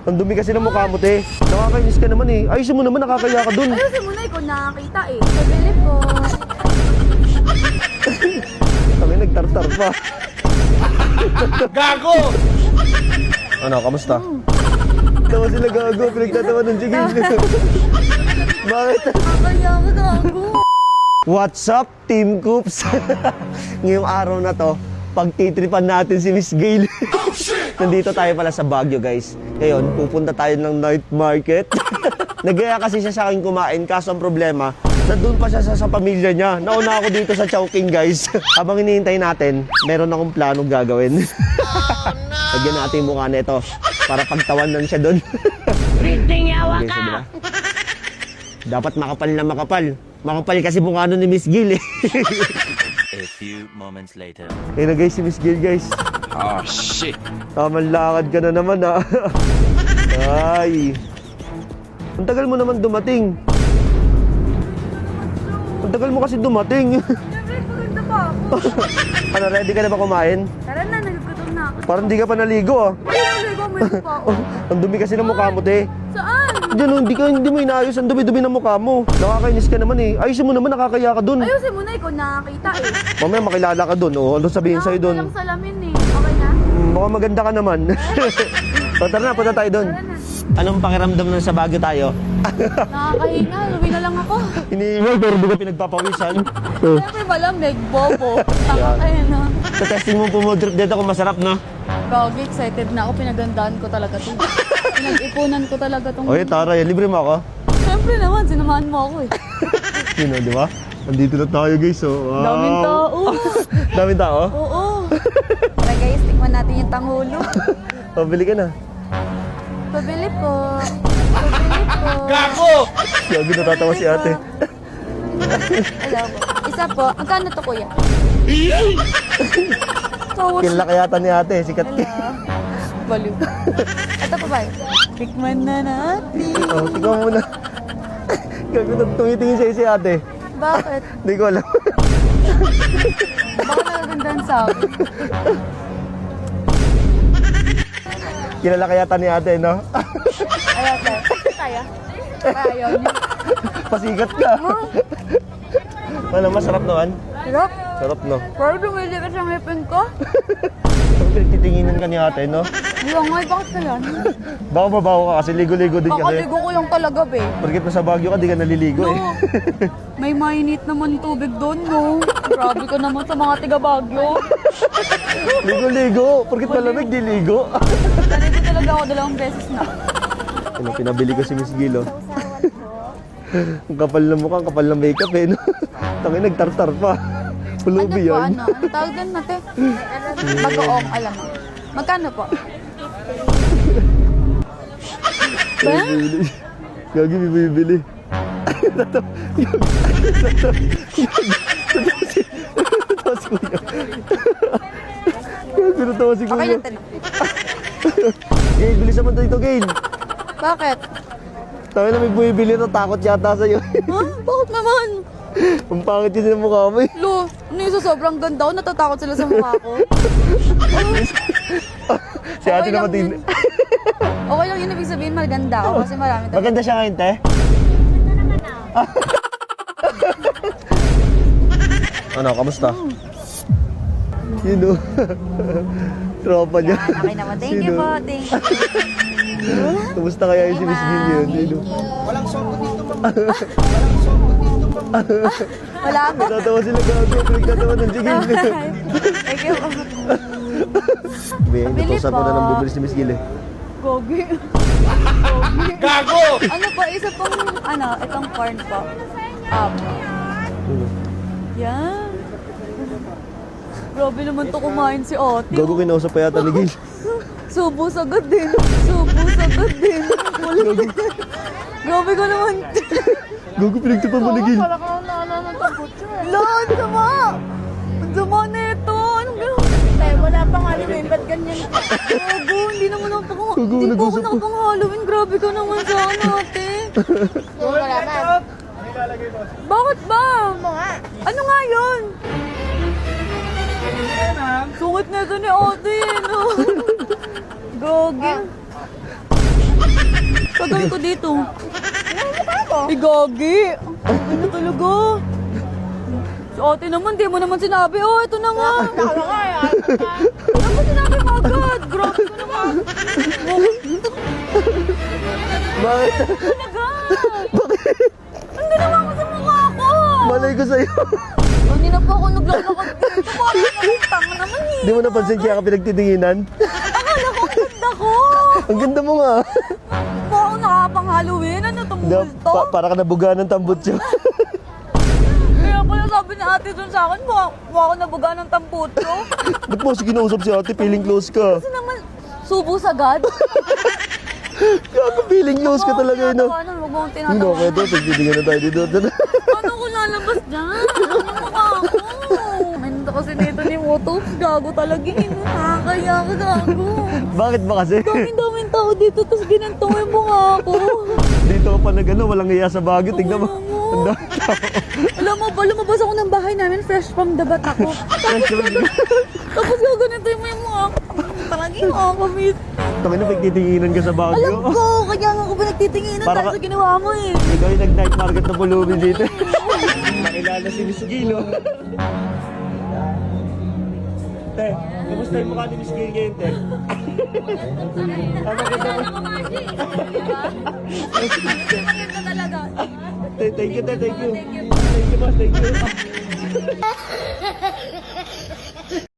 Ang dumi kasi ng mukha mo, te. Nakakainis ka naman eh. Ayusin mo naman, nakakaya ka dun. Ayusin mo na ikaw nakakita eh. Pabili po. Kami nagtartar pa. Gago! Ano, kamusta? Tawa sila gago, pinagtatawa ng Jigil. Bakit? Nakakaya ka gago. What's up, Team Coops? Ngayong araw na to, pagtitripan natin si Miss Gail. Nandito tayo pala sa Baguio, guys. Ngayon, pupunta tayo ng night market. Nagaya kasi siya sa akin kumain, kaso ang problema, nandun pa siya sa pamilya niya. Nauna ako dito sa Chowking, guys. Habang hinihintay natin, meron akong planong gagawin. Lagyan natin yung mukha nito para pagtawanan siya doon. Printing yawa ka! Diba? Dapat makapal na makapal. Makapal kasi mukha nun ni Miss Gail eh. A few moments later. Ayun na guys, si Miss Gail, guys. Oh, shit. Tamang lakad ka na naman ah. Ay. Ang tagal mo naman dumating. Ang tagal mo kasi dumating. Siyempre, paganda pa ako. Ano, ready ka na ba kumain? Tara na, naggutom na ako. Parang di ka pa naligo ah. Ay, ko, may mukha ako. Ang dumi kasi ng mukha mo, te. Saan? Diyan, hindi mo inaayos. Ang dumi-dumi ng mukha mo. Nakakainis ka naman eh. Ayusin mo naman, nakakaya ka dun. Ayusin mo na ikaw nakakita eh. Mamaya makilala ka dun. O, ano sabihin sa'yo dun? Walang salamin eh. Okay na? Mukhang maganda ka naman. O, tara na, punta tayo dun. Tara na. Anong pakiramdam nun sa Baguio tayo? Nakakahinga, luwi na lang ako. Iniiwan pero di ka pinagpapawisan. Siyempre malamig, bobo. Taka kayo na. Sa testing mo pumudrip dito kung masarap na. Gagi, excited na ako. Pinagandaan ko talaga ito. Pinag-ipunan ko talaga itong... Oye, Tara, libre mo ako. Siyempre naman, sinamahan mo ako eh. Yun o, di ba? Nandito na tayo guys, oh. Wow. Daming tao. Daming tao? Oo. Tara guys, tikman natin yung tanghulo. Pabili ka na. Pabili po. Pabili po. Gago! Gabi natatawa si ate. Hello po. Isa po. Magkano to kuya? So, Kilala ka yata ni ate, sikat ka. baliw. Ito pa ba? Tikman na natin. Oh, ikaw muna. Gabi tumitingin siya si ate. Bakit? Hindi ko alam. Baka nagagandaan sa akin. Kilala ka yata ni ate, no? Ayaw tayo. Kaya? Ayaw niyo. Pasikat ka. Wala, masarap naman. Hirap. Sarap, no? Pero dumili ka sa ngipin ko. Ang pinagtitinginan ka ni ate, no? Ayaw nga, bakit kaya? Baka mabaho ka kasi ligo-ligo din kasi. Kakaligo ko yung talaga, be. Porkit nasa Baguio ka, di ka naliligo eh. No. May mainit naman tubig doon, no? Grabe ka naman sa mga tiga-Bagyo. Ligo-ligo. Porkit malamig, di ligo. Naligo talaga ako 2 beses na. Ano, pinabili ko si Miss Gilo. Ang kapal ng mukha, ang kapal ng makeup eh, no? Tangin, nagtartar pa. Pulubi Ano po, yan. ano? Ano tawag din natin? Bagoong, alam mo. Magkano po? Ba? Gagi, may bibili. Natawa si Kuya. Gagi, natawa si Okay Kuya. lang tanong. Gail, bilis naman dito, Gail. Bakit? Tangin na may bumibili, natakot yata sa'yo. Ha? Bakit naman? Ang pangit kasi ng mukha mo eh. Lo, ano yung sa sobrang ganda ko? Natatakot sila sa mukha ko. Si ate Okay lang naman din. yun. Okay lang yun, ibig sabihin maganda ako kasi marami tayo. Maganda siya ngayon, te? Ano, kamusta? Yun o. Tropa niya. Okay naman. Thank you Sino? po. Thank you. Kamusta kaya yung si Miss Gil yun? Yun o. Wala ako. Natatawa sila gago. Pinagtatawa ng Jigil. Thank you. Be, Bili natusan mo po. na ng bubili si Miss Gil eh. Gogi. Gago! Ano po, isa pong, itong corn po. Yan. Grabe naman to kumain si ate. Gago, kinausap pa yata ni Gil. Subo sagad din. Subo sagad din. Kulit. Grabe ko naman. Gago, pinagtapan mo ni Gil. Parang ako naalala ng tabutso eh. Lord, sama! Ang sama na ito. Anong gano'n? Eh, wala pang Halloween. Ba't ganyan ka? Gago, hindi naman ako pang... Gago, Hindi pa ako nag-usap nakapang Halloween. Grabe ka naman sa ate. Wala na. Bakit ba? Ano nga yun? Sungit na ito ni ate eh, no? Gogi. Gagawin ko dito. Ay, gagi. Ano talaga? Si ate naman, di mo naman sinabi. Oh, ito na nga. Tama nga yan. Dapat sinabi mo agad. Grabe ko naman. Bakit? Talaga. Hindi naman ako sa mukha ko. Malay ko sa'yo. Hindi na po ako naglalakad dito. Parang akong tanga naman eh. Di mo napansin kaya ka pinagtitinginan? Akala ko ang ganda ko. Ang ganda mo nga. Mukha akong nakapang Halloween. Ano itong multo? Para ka nabuga ng tambutso. Kaya pala sabi ni ate dun sa akin, mukha ako nabuga ng tamputo. Ba't mo sige kinausap si ate? Feeling close ka. Kasi naman, subo sagad. Gago, feeling close ka talaga yun. Huwag mong Hindi tinatawa. ako ito. Pagtitingan na tayo dito. Paano ko lalabas dyan? Ano mukha ako? Mendo kasi nito ni Motox. Gago talaga yun. Nakakaya ka, gago. Bakit ba kasi? Daming tao dito, tapos ginanto mo yung mukha ko. Dito ka pa na gano'n, walang iya sa Baguio. Tingnan mo. Ang dami tao. Alam mo ba, lumabas ako ng bahay namin, fresh from the bat ako. Tapos gaganito mo yung mukha ko. Talaga yung nakakamiss. Tangin na pagtitinginan ka sa Alam Baguio. ko, kaya nga ako ba nagtitinginan Para dahil ka- sa ginawa mo eh. Ikaw yung nag-night market na pulubi dito. Nakilala si Miss Gilo. Te, kamusta yung mukha ni Miss Gil ngayon, te? Ang maganda mo. Maganda talaga. Te, thank you, te, thank you. Thank you, boss, thank you.